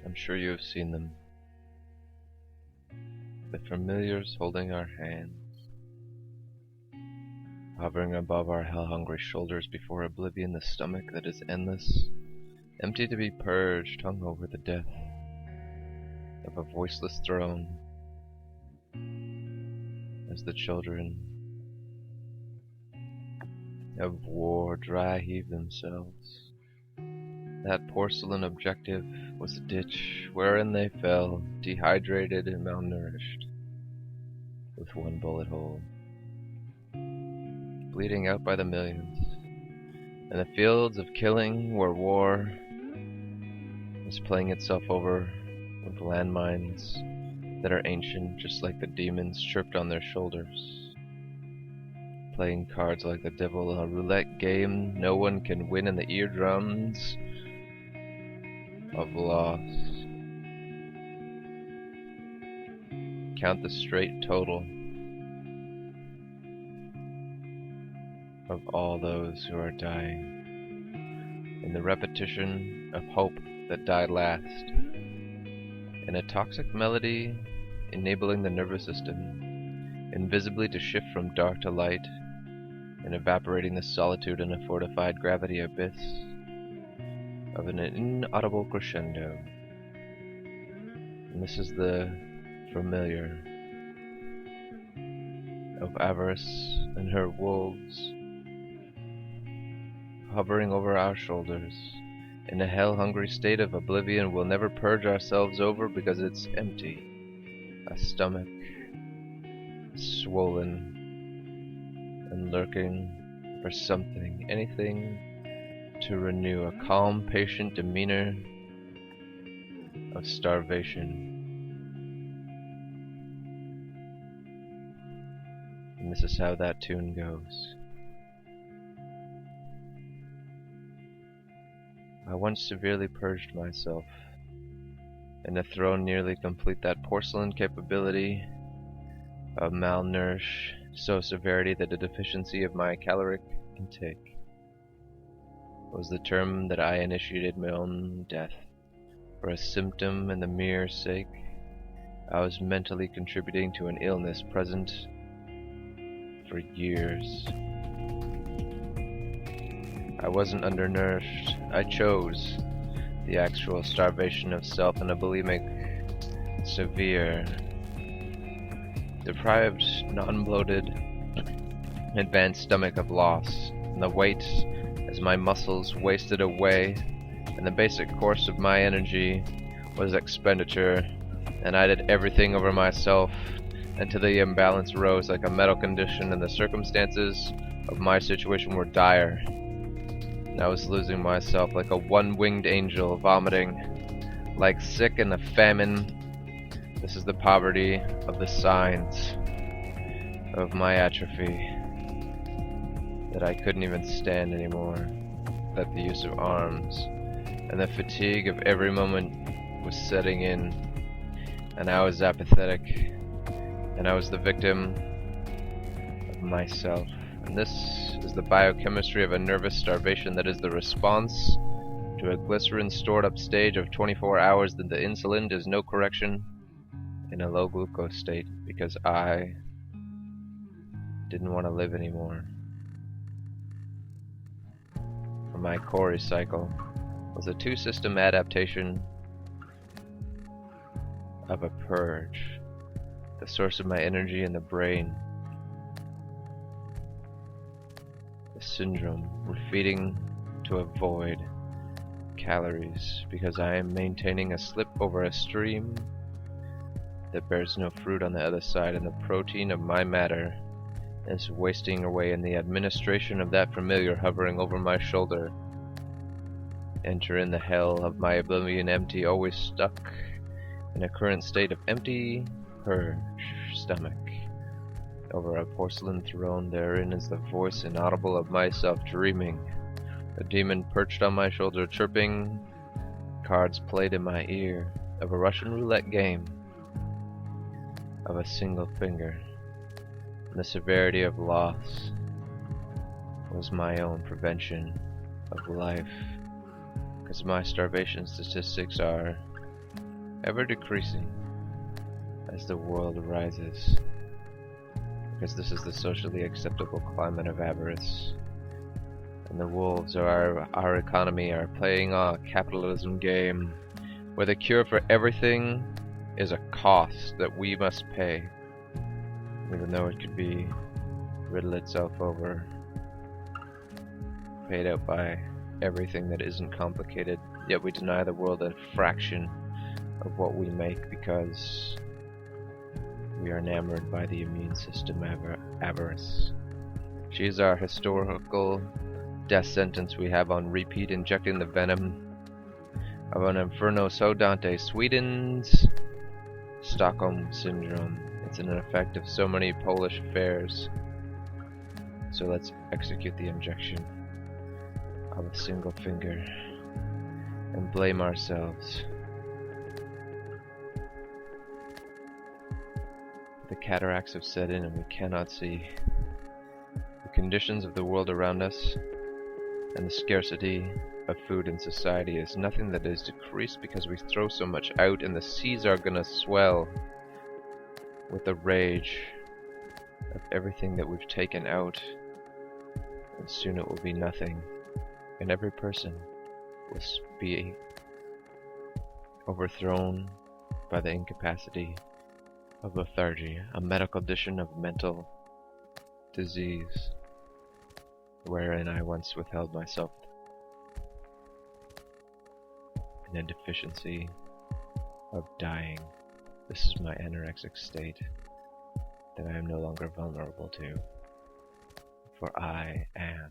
I'm sure you have seen them. The familiars holding our hands, hovering above our hell-hungry shoulders before oblivion, the stomach that is endless, empty to be purged, hung over the death of a voiceless throne, as the children of war dry heave themselves. That porcelain objective was a ditch wherein they fell, dehydrated and malnourished, with one bullet hole, bleeding out by the millions, in the fields of killing where war is playing itself over with landmines that are ancient, just like the demons chirped on their shoulders, playing cards like the devil, a roulette game no one can win in the eardrums of loss. Count the straight total of all those who are dying, in the repetition of hope that died last, in a toxic melody enabling the nervous system invisibly to shift from dark to light, and evaporating the solitude in a fortified gravity abyss of an inaudible crescendo. And this is the familiar of avarice and her wolves, hovering over our shoulders in a hell-hungry state of oblivion we'll never purge ourselves over because it's empty. A stomach swollen and lurking for something, anything to renew a calm, patient demeanor of starvation. And this is how that tune goes. I once severely purged myself, and the throne nearly complete that porcelain capability of malnourish, so severity that the deficiency of my caloric intake was the term that I initiated my own death. For a symptom and the mere sake, I was mentally contributing to an illness present for years. I wasn't undernourished. I chose the actual starvation of self in a bulimic, severe, deprived, non-bloated, advanced stomach of loss, and the weight as my muscles wasted away, and the basic course of my energy was expenditure, and I did everything over myself until the imbalance rose like a metal condition, and the circumstances of my situation were dire. And I was losing myself like a one-winged angel, vomiting, like sick in the famine. This is the poverty of the signs of my atrophy, that I couldn't even stand anymore, that the use of arms and the fatigue of every moment was setting in, and I was apathetic, and I was the victim of myself. And this is the biochemistry of a nervous starvation that is the response to a glycerin stored up stage of 24 hours that the insulin does no correction in a low glucose state, because I didn't want to live anymore. For my Cori cycle was a two-system adaptation of a purge, the source of my energy in the brain. The syndrome with feeding to avoid calories, because I am maintaining a slip over a stream that bears no fruit on the other side, and the protein of my matter is wasting away in the administration of that familiar hovering over my shoulder. Enter in the hell of my oblivion, empty, always stuck in a current state of empty purge stomach. Over a porcelain throne therein is the voice inaudible of myself dreaming, a demon perched on my shoulder chirping, cards played in my ear, of a Russian roulette game, of a single finger. And the severity of loss was my own prevention of life, because my starvation statistics are ever decreasing as the world rises, because this is the socially acceptable climate of avarice. And the wolves of our economy are playing a capitalism game where the cure for everything is a cost that we must pay, even though it could be riddle itself over, paid out by everything that isn't complicated. Yet we deny the world a fraction of what we make because we are enamored by the immune system avarice. She is our historical death sentence we have on repeat, injecting the venom of an inferno so Dante Sweden's Stockholm Syndrome. It's an effect of so many Polish affairs. So let's execute the injection of a single finger and blame ourselves. The cataracts have set in and we cannot see. The conditions of the world around us and the scarcity of food in society is nothing that is decreased because we throw so much out, and the seas are gonna swell with the rage of everything that we've taken out, and soon it will be nothing, and every person will be overthrown by the incapacity of lethargy, a medical condition of mental disease, wherein I once withheld myself in a deficiency of dying. This is my anorexic state that I am no longer vulnerable to, for I am